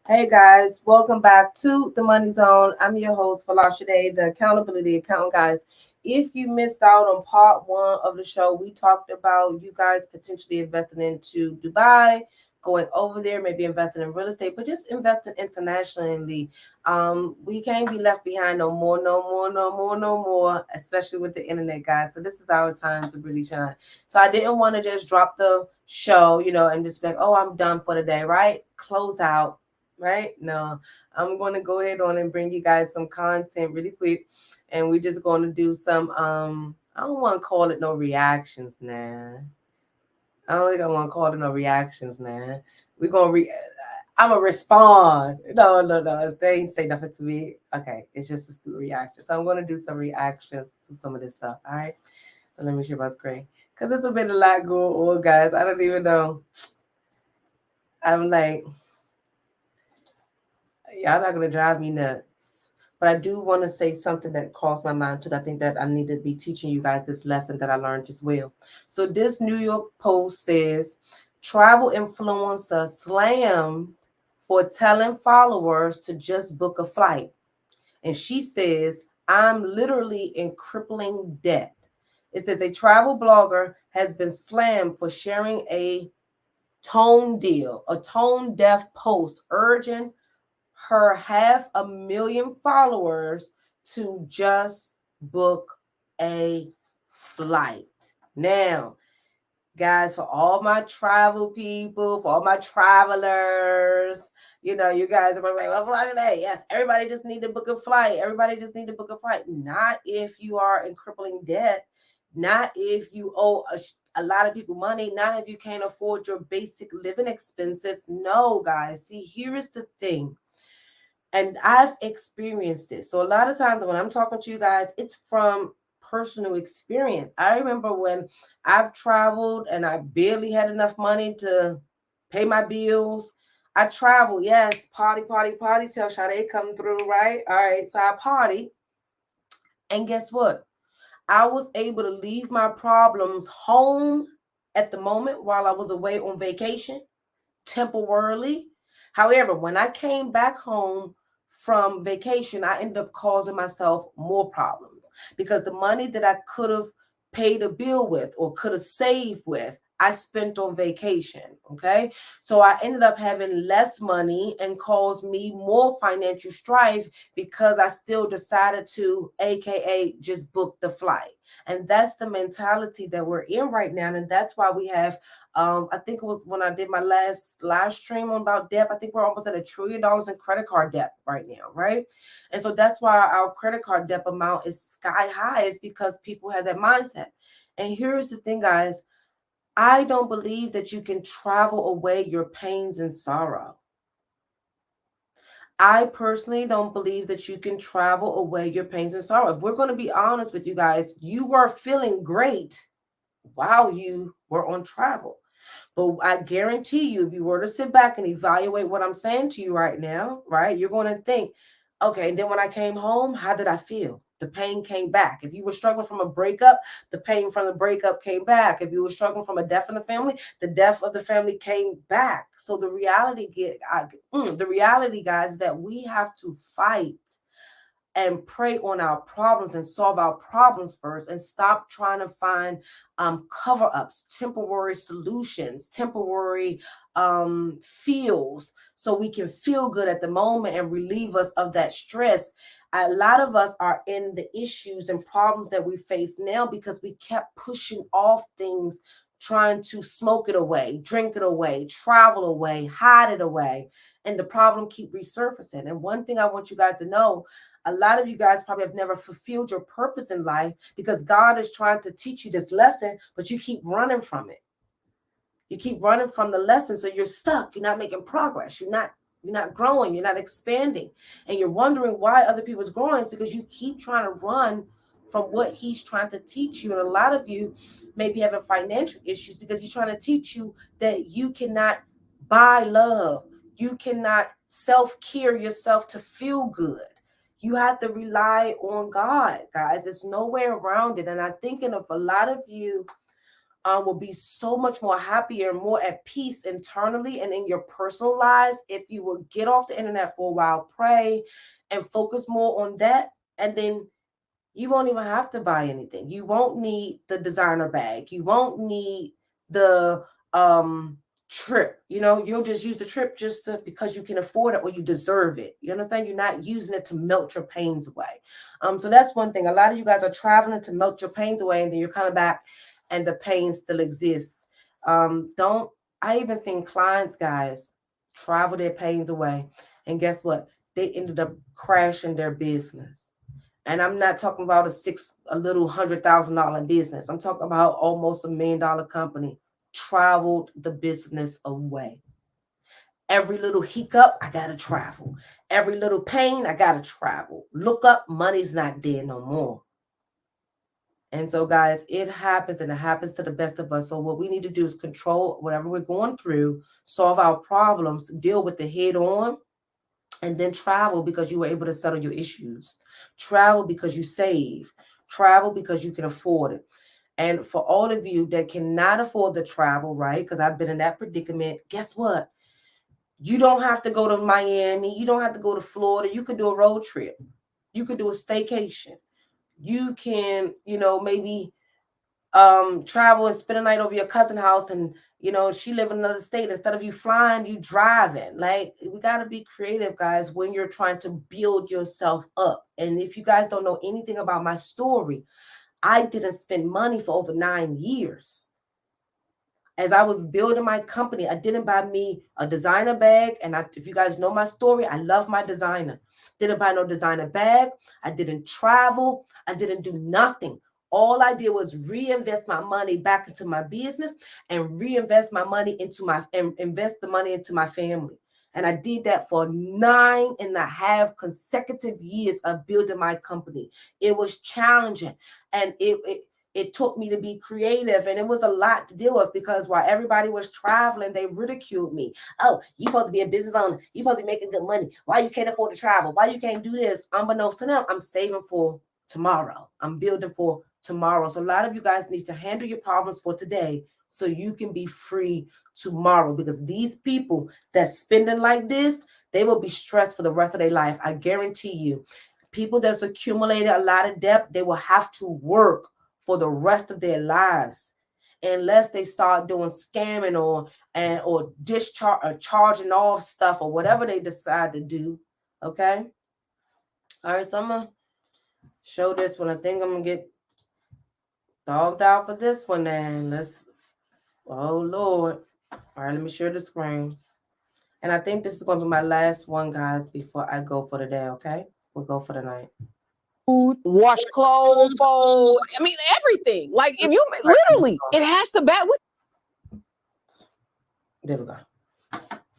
Hey guys, welcome back to the Money Zone. I'm your host, Folasade, the accountability accountant, guys. If you missed out on part one of the show, we talked about you guys potentially investing into Dubai, going over there, maybe investing in real estate, but just investing internationally. We can't be left behind no more, no more, no more, no more, especially with the internet, guys. So this is our time to really shine. So I didn't want to just drop the show, and just be like, oh, I'm done for the day, right? Close out, right? No, I'm going to go ahead on and bring you guys some content really quick. And we're just going to do some, I don't want to call it no reactions now. I don't think I want to call it no reactions now. We're going to I'm going to respond. No. They ain't say nothing to me. Okay. It's just a stupid reaction. So I'm going to do some reactions to some of this stuff. All right. So let me share my screen. Because there's a bit a lot going on, guys. I don't even know. I'm like, y'all not gonna drive me nuts. But I do want to say something that crossed my mind too. I think that I need to be teaching you guys this lesson that I learned as well. So this New York Post says travel influencer slammed for telling followers to just book a flight. And she says, I'm literally in crippling debt. It says a travel blogger has been slammed for sharing a tone deaf post urging her 500,000 followers to just book a flight. Now, guys, for all my travel people, for all my travelers, you guys are like, well, fly today. Yes, everybody just need to book a flight. Everybody just need to book a flight. Not if you are in crippling debt. Not if you owe a lot of people money. Not if you can't afford your basic living expenses. No, guys. See, here is the thing. And I've experienced this. So a lot of times when I'm talking to you guys, it's from personal experience. I remember when I've traveled and I barely had enough money to pay my bills. I travel, yes, party, party, party. Tell Sade come through, right? All right, so I party. And guess what? I was able to leave my problems home at the moment while I was away on vacation temporarily. However, when I came back home from vacation, I ended up causing myself more problems because the money that I could have paid a bill with or could have saved with, I spent on vacation. Okay. So I ended up having less money and caused me more financial strife because I still decided to, AKA, just book the flight. And that's the mentality that we're in right now. And that's why we have I think it was when I did my last live stream on about debt. I think we're almost at $1 trillion in credit card debt right now, right? And so that's why our credit card debt amount is sky high, is because people have that mindset. And here's the thing, guys. I don't believe that you can travel away your pains and sorrow. I personally don't believe that you can travel away your pains and sorrow. If we're going to be honest with you guys, you were feeling great while you were on travel. But I guarantee you, if you were to sit back and evaluate what I'm saying to you right now, right, you're going to think, okay, and then when I came home, how did I feel? The pain came back. If you were struggling from a breakup, the pain from the breakup came back. If you were struggling from a death in the family, the death of the family came back. So the reality, guys, is that we have to fight and pray on our problems and solve our problems first and stop trying to find cover ups, temporary solutions, temporary feels so we can feel good at the moment and relieve us of that stress. A lot of us are in the issues and problems that we face now because we kept pushing off things, trying to smoke it away, drink it away, travel away, hide it away, and the problem keep resurfacing. And one thing I want you guys to know, a lot of you guys probably have never fulfilled your purpose in life because God is trying to teach you this lesson, but you keep running from it. You keep running from the lesson, so you're stuck. You're not making progress. You're not growing. You're not expanding, and you're wondering why other people's growing. It's because you keep trying to run from what He's trying to teach you. And a lot of you may be having financial issues because He's trying to teach you that you cannot buy love. You cannot self-care yourself to feel good. You have to rely on God, guys. There's no way around it. And I'm thinking of a lot of you will be so much more happier, more at peace internally and in your personal lives if you will get off the internet for a while, pray, and focus more on that. And then you won't even have to buy anything. You won't need the designer bag. You won't need the trip. You'll just use the trip because you can afford it or you deserve it. You understand? You're not using it to melt your pains away. So that's one thing. A lot of you guys are traveling to melt your pains away, and then you're coming back and the pain still exists. I even seen clients, guys, travel their pains away, and guess what? They ended up crashing their business. And I'm not talking about a little $100,000 business. I'm talking about almost $1 million company traveled the business away. Every little hiccup, I gotta travel. Every little pain, I gotta travel. Look up, money's not there no more. And so, guys, it happens, and it happens to the best of us. So what we need to do is control whatever we're going through, solve our problems, deal with it head on, and then travel because you were able to settle your issues. Travel because you save. Travel because you can afford it. And for all of you that cannot afford the travel, right? Because I've been in that predicament. Guess what? You don't have to go to Miami. You don't have to go to Florida. You could do a road trip. You could do a staycation. You can, maybe travel and spend a night over your cousin's house, and she live in another state. Instead of you flying, you driving. Like, we got to be creative, guys, when you're trying to build yourself up. And if you guys don't know anything about my story, I didn't spend money for over 9 years. As I was building my company, I didn't buy me a designer bag. And if you guys know my story, I love my designer. Didn't buy no designer bag. I didn't travel. I didn't do nothing. All I did was reinvest my money back into my business and invest the money into my family. And I did that for 9.5 consecutive years of building my company. It was challenging, and it taught me to be creative, and it was a lot to deal with because while everybody was traveling, they ridiculed me. Oh, you supposed to be a business owner. You supposed to be making good money. Why you can't afford to travel? Why you can't do this? Unbeknownst to them, I'm saving for tomorrow. I'm building for tomorrow. So a lot of you guys need to handle your problems for today so you can be free tomorrow, because these people that's spending like this, they will be stressed for the rest of their life. I guarantee you. People that's accumulated a lot of debt, they will have to work for the rest of their lives unless they start doing scamming or discharge or charging off stuff or whatever they decide to do. Okay. All right. So I'm gonna show this one. I think I'm gonna get dogged out for this one. Then oh Lord. All right. Let me share the screen. And I think this is going to be my last one, guys, before I go for the day. Okay. We'll go for the night. Food, wash clothes, fold. I mean, everything. Like, if you literally, it has to bat with. There we go.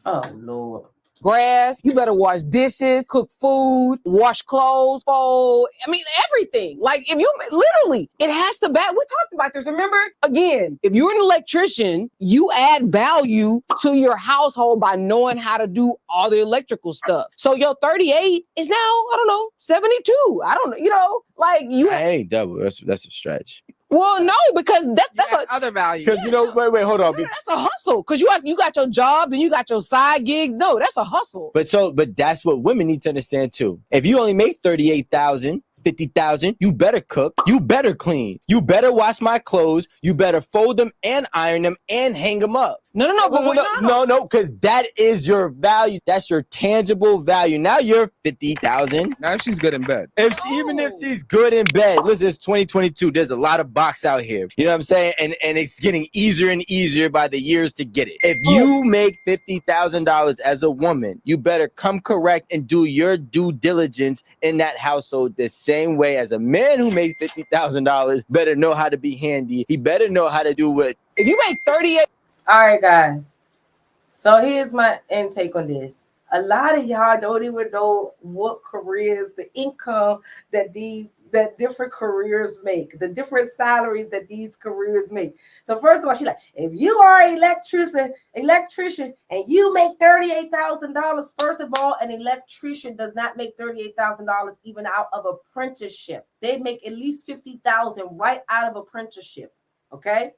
Oh Lord. Grass, you better wash dishes, cook food, wash clothes, fold. I mean, everything. Like, if you literally, it has to bat. We talked about this. Remember, again, if you're an electrician, you add value to your household by knowing how to do all the electrical stuff. So your 38 is now, I don't know, 72. I don't know, like you. I ain't double. That's a stretch. Well, no, because that's a other value. Because wait, hold on. That's a hustle. Because you got your job and you got your side gigs. No, that's a hustle. But that's what women need to understand too. If you only make 38,000, 50,000, you better cook, you better clean, you better wash my clothes, you better fold them and iron them and hang them up. No, because that is your value. That's your tangible value. Now you're 50,000. Now if she's good in bed. Even if she's good in bed, listen, it's 2022. There's a lot of box out here. You know what I'm saying? And it's getting easier and easier by the years to get it. If you make $50,000 as a woman, you better come correct and do your due diligence in that household the same way as a man who makes $50,000 better know how to be handy. He better know how to do what. If you make 38. All right, guys. So here's my intake on this. A lot of y'all don't even know what careers, the income that different careers make, the different salaries that these careers make. So first of all, she's like, if you are an electrician and you make $38,000, first of all, an electrician does not make $38,000 even out of apprenticeship. They make at least $50,000 right out of apprenticeship. Okay.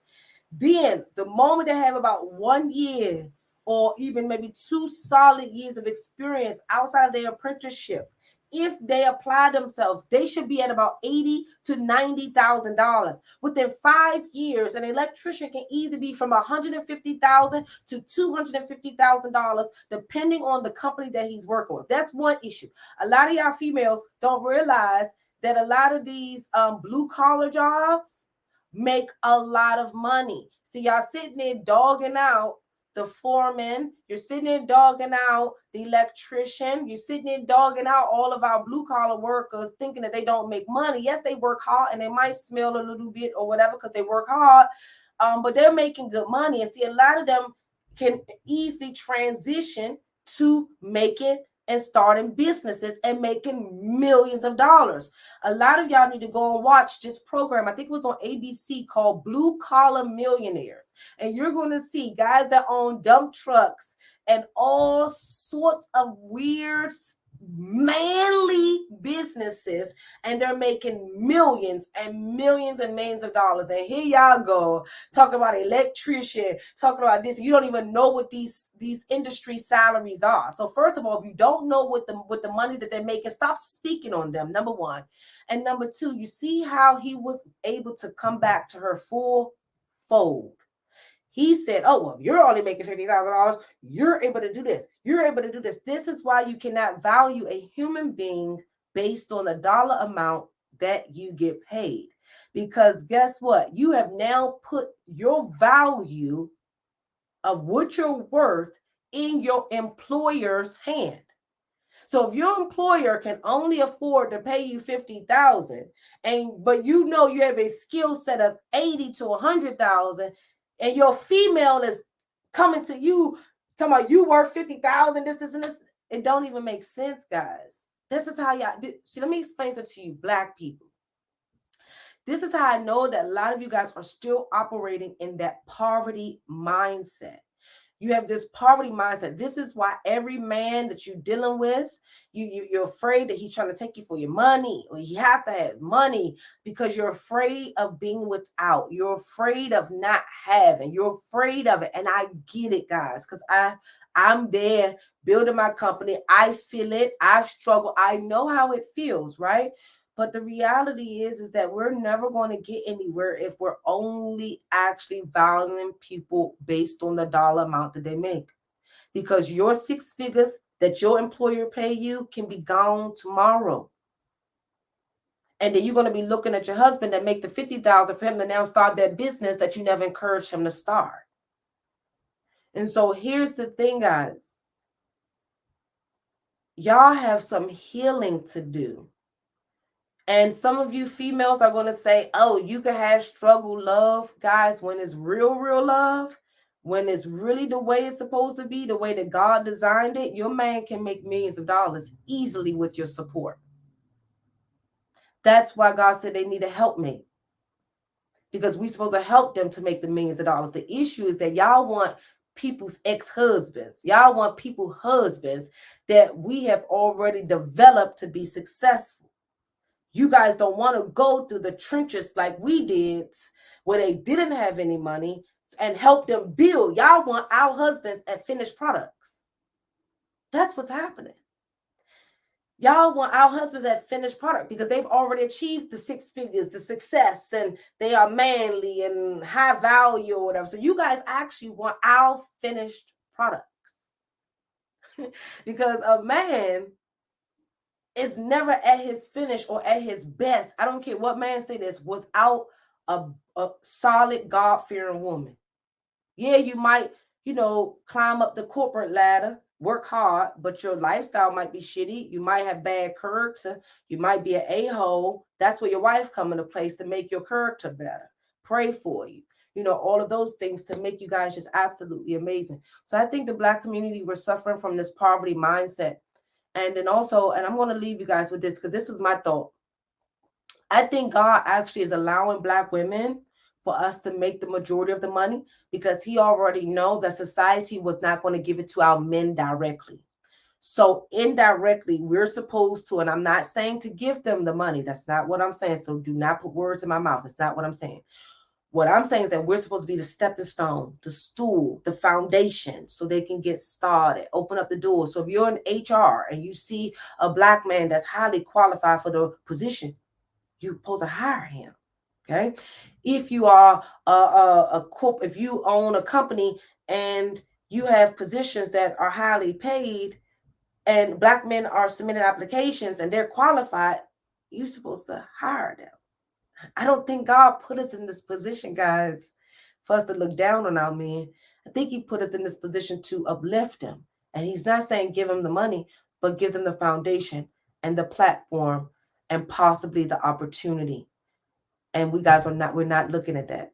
Then the moment they have about 1 year or even maybe 2 solid years of experience outside of their apprenticeship, if they apply themselves, they should be at about $80,000 to $90,000. Within 5 years, an electrician can easily be from $150,000 to $250,000, depending on the company that he's working with. That's one issue. A lot of y'all females don't realize that a lot of these blue collar jobs make a lot of money. See, y'all sitting there dogging out the foreman, you're sitting there dogging out the electrician, you're sitting there dogging out all of our blue collar workers, thinking that they don't make money. Yes, they work hard and they might smell a little bit or whatever because they work hard, but they're making good money. And see, a lot of them can easily transition to making and starting businesses and making millions of dollars. A lot of y'all need to go and watch this program. I think it was on ABC called Blue Collar Millionaires. And you're going to see guys that own dump trucks and all sorts of weird, manly businesses, and they're making millions and millions and millions of dollars. And here y'all go talking about electrician, talking about this. You don't even know what these industry salaries are. So first of all, if you don't know what the money that they're making, stop speaking on them, number one. And number two, you see how he was able to come back to her full fold. He said, oh, well, you're only making $50,000. You're able to do this. You're able to do this. This is why you cannot value a human being based on the dollar amount that you get paid. Because guess what? You have now put your value of what you're worth in your employer's hand. So if your employer can only afford to pay you $50,000, but you know you have a skill set of $80,000 to $100,000, and your female is coming to you talking about you worth $50,000, this, and this, it don't even make sense, guys. This is how y'all. See, let me explain something to you, Black people. This is how I know that a lot of you guys are still operating in that poverty mindset. You have this poverty mindset. This is why every man that you're dealing with, you're afraid that he's trying to take you for your money, or you have to have money because you're afraid of being without. You're afraid of not having. You're afraid of it. And I get it, guys, because I'm there building my company. I feel it. I've struggled. I know how it feels, right? But the reality is that we're never going to get anywhere if we're only actually valuing people based on the dollar amount that they make. Because your 6 figures that your employer pay you can be gone tomorrow. And then you're going to be looking at your husband that make the $50,000 for him to now start that business that you never encouraged him to start. And so here's the thing, guys. Y'all have some healing to do. And some of you females are going to say, oh, you can have struggle love. Guys, when it's real love, when it's really the way it's supposed to be, the way that God designed it, your man can make millions of dollars easily with your support. That's why God said they need a helpmate, because we're supposed to help them to make the millions of dollars. The issue is that y'all want people's ex-husbands. Y'all want people's husbands that we have already developed to be successful. You guys don't want to go through the trenches like we did, where they didn't have any money, and help them build. Y'all want our husbands at finished products. That's what's happening. Y'all want our husbands at finished product because they've already achieved the 6 figures, the success, and they are manly and high value or whatever. So you guys actually want our finished products. Because a man is never at his finish or at his best. I don't care what man say this, without a solid God-fearing woman. Yeah, you might, climb up the corporate ladder, work hard, but your lifestyle might be shitty. You might have bad character. You might be an a-hole. That's where your wife come into place to make your character better. Pray for you. All of those things to make you guys just absolutely amazing. So I think the Black community, we're suffering from this poverty mindset. And then also, and I'm going to leave you guys with this because this is my thought. I think God actually is allowing Black women for us to make the majority of the money because he already knows that society was not going to give it to our men directly. So indirectly, we're supposed to, and I'm not saying to give them the money. That's not what I'm saying. So do not put words in my mouth. That's not what I'm saying. What I'm saying is that we're supposed to be the stepping stone, the stool, the foundation, so they can get started, open up the door. So if you're in HR and you see a Black man that's highly qualified for the position, you're supposed to hire him. Okay. If you are if you own a company and you have positions that are highly paid and Black men are submitting applications and they're qualified, you're supposed to hire them. I don't think God put us in this position, guys, for us to look down on our men. I think He put us in this position to uplift them. And He's not saying give them the money, but give them the foundation and the platform and possibly the opportunity. And we're not looking at that.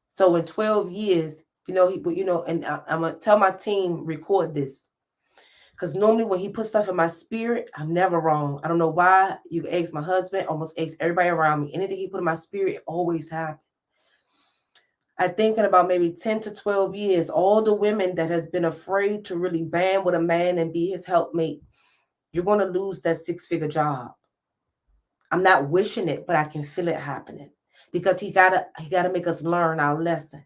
So in 12 years, and I'm gonna tell my team record this. Because normally when He puts stuff in my spirit, I'm never wrong. I don't know why. You can ask my husband, almost ask everybody around me. Anything He put in my spirit, it always happens. I think in about maybe 10 to 12 years, all the women that has been afraid to really band with a man and be his helpmate, you're going to lose that 6-figure job. I'm not wishing it, but I can feel it happening because he gotta make us learn our lesson.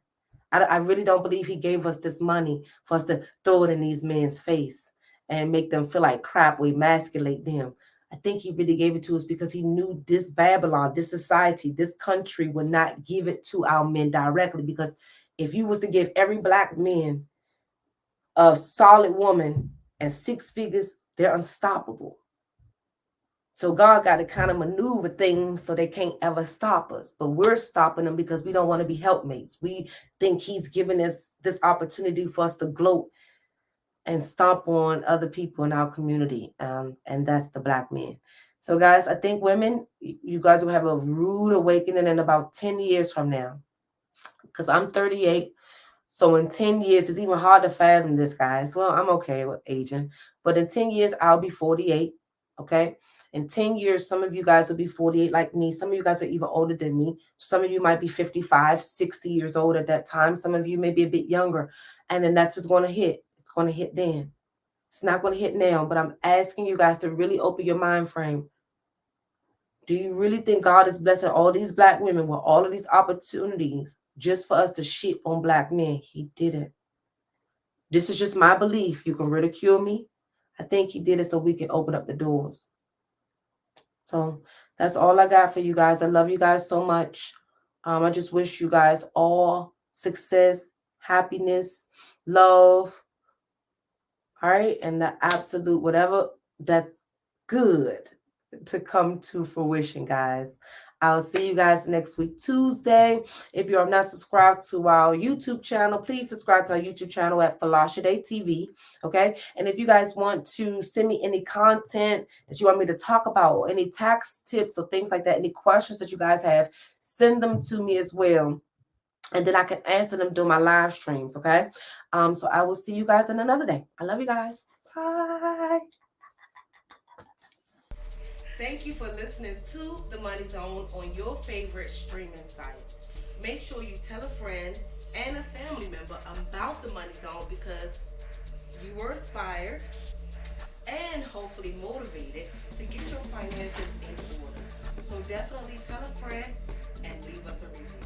I really don't believe He gave us this money for us to throw it in these men's face and make them feel like crap. We emasculate them. I think He really gave it to us because He knew this Babylon, this society, this country would not give it to our men directly. Because if you was to give every Black man a solid woman and 6 figures, they're unstoppable. So God got to kind of maneuver things so they can't ever stop us. But we're stopping them because we don't want to be helpmates. We think He's giving us this opportunity for us to gloat and stomp on other people in our community. And that's the Black men. So guys, I think women, you guys will have a rude awakening in about 10 years from now. Because I'm 38. So in 10 years, it's even hard to fathom this, guys. Well, I'm okay with aging. But in 10 years, I'll be 48. Okay. In 10 years, some of you guys will be 48 like me. Some of you guys are even older than me. Some of you might be 55, 60 years old at that time. Some of you may be a bit younger. And then that's what's going to hit. It's going to hit then. It's not going to hit now. But I'm asking you guys to really open your mind frame. Do you really think God is blessing all these Black women with all of these opportunities just for us to shit on Black men? He didn't. This is just my belief. You can ridicule me. I think He did it so we can open up the doors. So that's all I got for you guys. I love you guys so much. I just wish you guys all success, happiness, love, all right, and the absolute whatever that's good to come to fruition, guys. I'll see you guys next week, Tuesday. If you are not subscribed to our YouTube channel, please subscribe to our YouTube channel at Folasade TV. Okay. And if you guys want to send me any content that you want me to talk about, or any tax tips or things like that, any questions that you guys have, send them to me as well. And then I can answer them during my live streams. Okay. So I will see you guys in another day. I love you guys. Bye. Thank you for listening to The Money Zone on your favorite streaming site. Make sure you tell a friend and a family member about The Money Zone because you were inspired and hopefully motivated to get your finances in order. So definitely tell a friend and leave us a review.